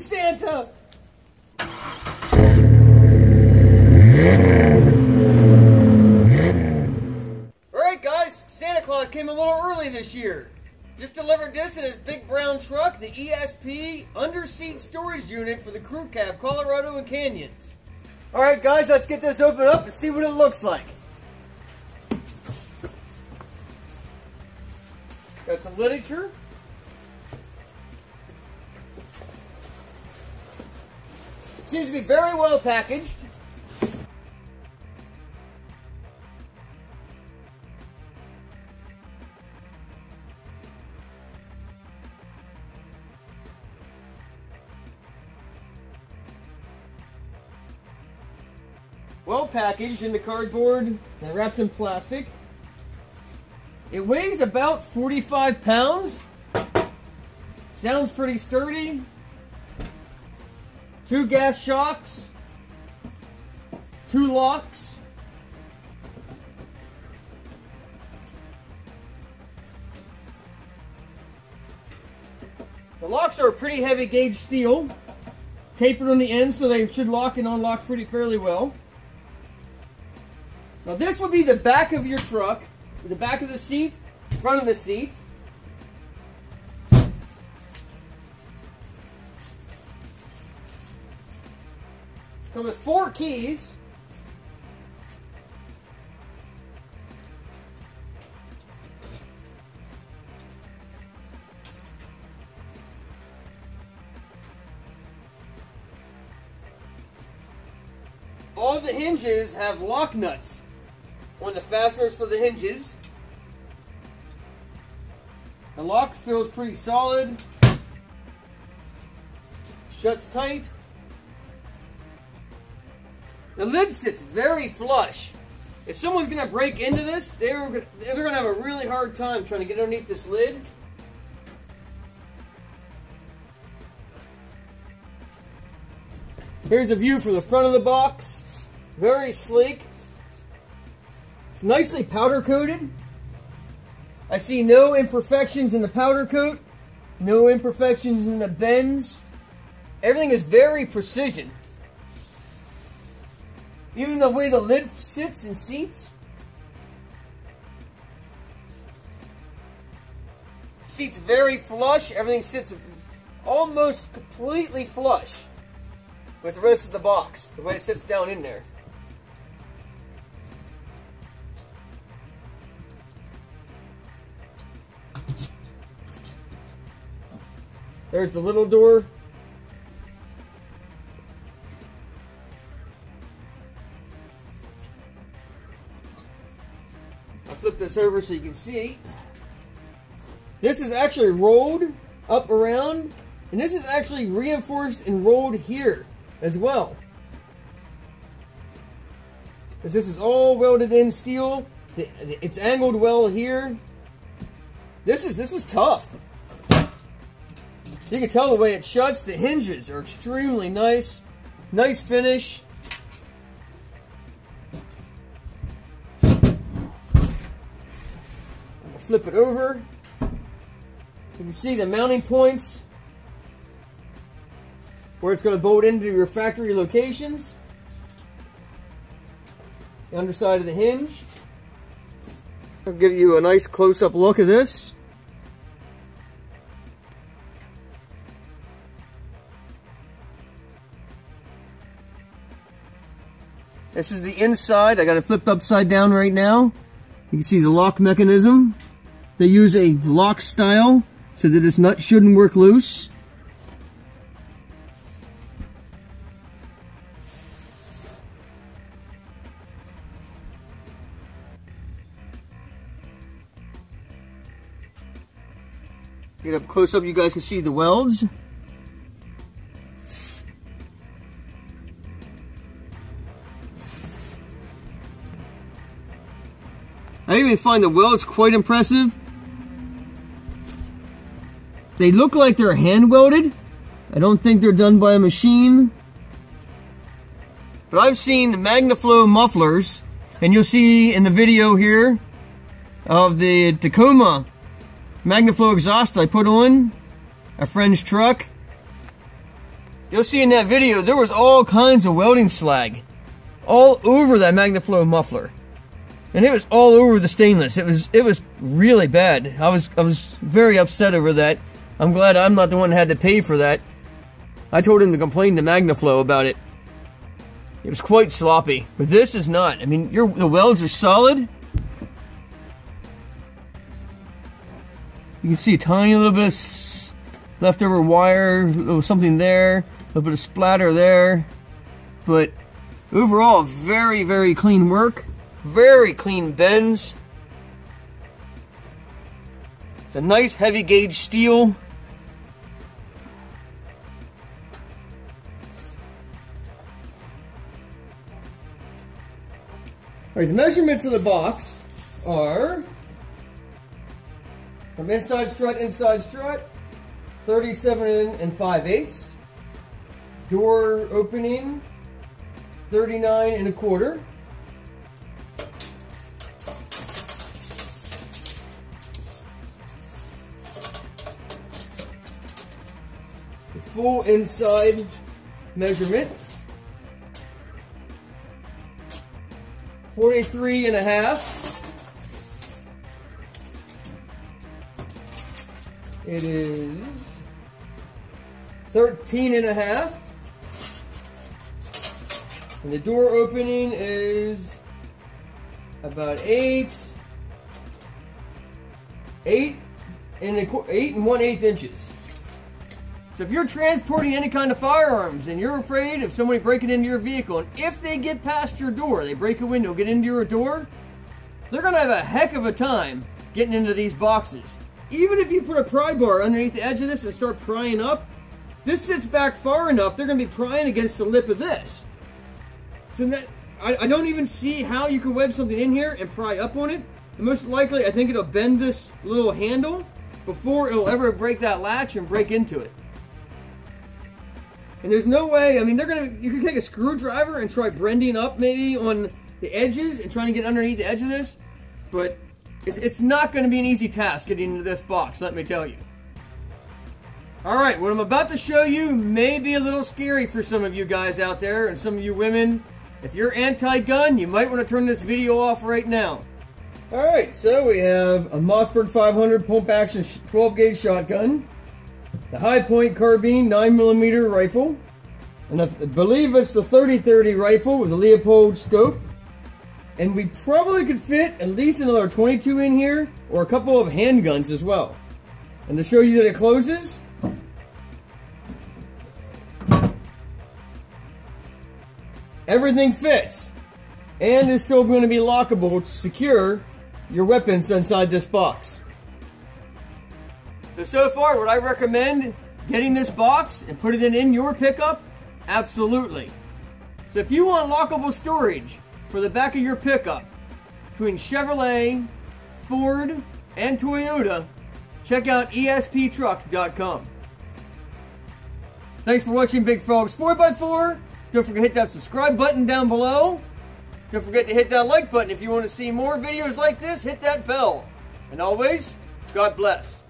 Santa! Alright guys, Santa Claus came a little early this year. Just delivered this in his big brown truck, the ESP Underseat Storage Unit for the CrewCab, Colorado and Canyons. Alright guys, let's get this opened up and see what it looks like. Got some literature. Seems to be very well packaged. Well packaged in the cardboard and wrapped in plastic. It weighs about 45 pounds. Sounds pretty sturdy. 2 gas shocks. 2 locks. The locks are pretty heavy gauge steel. Tapered on the end so they should lock and unlock fairly well. Now this would be the back of your truck, the back of the seat, front of the seat. Come with 4 keys. All the hinges have lock nuts on the fasteners for the hinges. The lock feels pretty solid. Shuts tight. The lid sits very flush. If someone's going to break into this, they're going to have a really hard time trying to get underneath this lid. Here's a view from the front of the box. Very sleek. It's nicely powder coated. I see no imperfections in the powder coat. No imperfections in the bends. Everything is very precision. Even the way the lid sits and seats. Seats very flush. Everything sits almost completely flush with the rest of the box, the way it sits down in there. There's the little door. I'll flip this over so you can see. This is actually rolled up around, and this is actually reinforced and rolled here as well. But this is all welded in steel. It's angled well here. This is tough. You can tell the way it shuts. The hinges are extremely nice. Nice finish. I'll flip it over. You can see the mounting points where it's going to bolt into your factory locations. The underside of the hinge. I'll give you a nice close-up look of this. This is the inside. I got it flipped upside down right now. You can see the lock mechanism. They use a lock style so that this nut shouldn't work loose. Get up close up, you guys can see the welds. I even find the welds quite impressive. They look like they're hand welded. I don't think they're done by a machine. But I've seen MagnaFlow mufflers, and you'll see in the video here of the Tacoma MagnaFlow exhaust I put on a friend's truck. you'll see in that video, there was all kinds of welding slag all over that MagnaFlow muffler. And it was all over the stainless. It was really bad. I was very upset over that. I'm glad I'm not the one that had to pay for that. I told him to complain to MagnaFlow about it. It was quite sloppy, but this is not. I mean, the welds are solid. You can see a tiny little bit of leftover wire, something there, a little bit of splatter there. But overall, very, very clean work. Very clean bends. It's a nice heavy gauge steel. Alright, the measurements of the box are from inside strut, 37 5/8. Door opening, 39 1/4. Full inside measurement, 43 1/2. It is 13 1/2. And the door opening is about 8 1/8 inches. So if you're transporting any kind of firearms and you're afraid of somebody breaking into your vehicle, and if they get past your door, they break a window, get into your door, they're going to have a heck of a time getting into these boxes. Even if you put a pry bar underneath the edge of this and start prying up, this sits back far enough, they're going to be prying against the lip of this. So that, I don't even see how you can wedge something in here and pry up on it. And most likely, I think it'll bend this little handle before it'll ever break that latch and break into it. And there's no way, I mean, you can take a screwdriver and try bending up maybe on the edges and trying to get underneath the edge of this, but it's not going to be an easy task getting into this box, let me tell you. Alright, what I'm about to show you may be a little scary for some of you guys out there and some of you women. If you're anti-gun, you might want to turn this video off right now. Alright, so we have a Mossberg 500 pump action 12 gauge shotgun. The High Point carbine 9mm rifle, and I believe it's the 30-30 rifle with a Leopold scope. And we probably could fit at least another 22 in here, or a couple of handguns as well. And to show you that it closes, everything fits, and is still going to be lockable to secure your weapons inside this box. So far, would I recommend getting this box and putting it in your pickup? Absolutely. So if you want lockable storage for the back of your pickup between Chevrolet, Ford, and Toyota, check out ESPTRUCK.com. Thanks for watching Big Frog's 4x4. Don't forget to hit that subscribe button down below. Don't forget to hit that like button if you want to see more videos like this. Hit that bell. And always, God bless.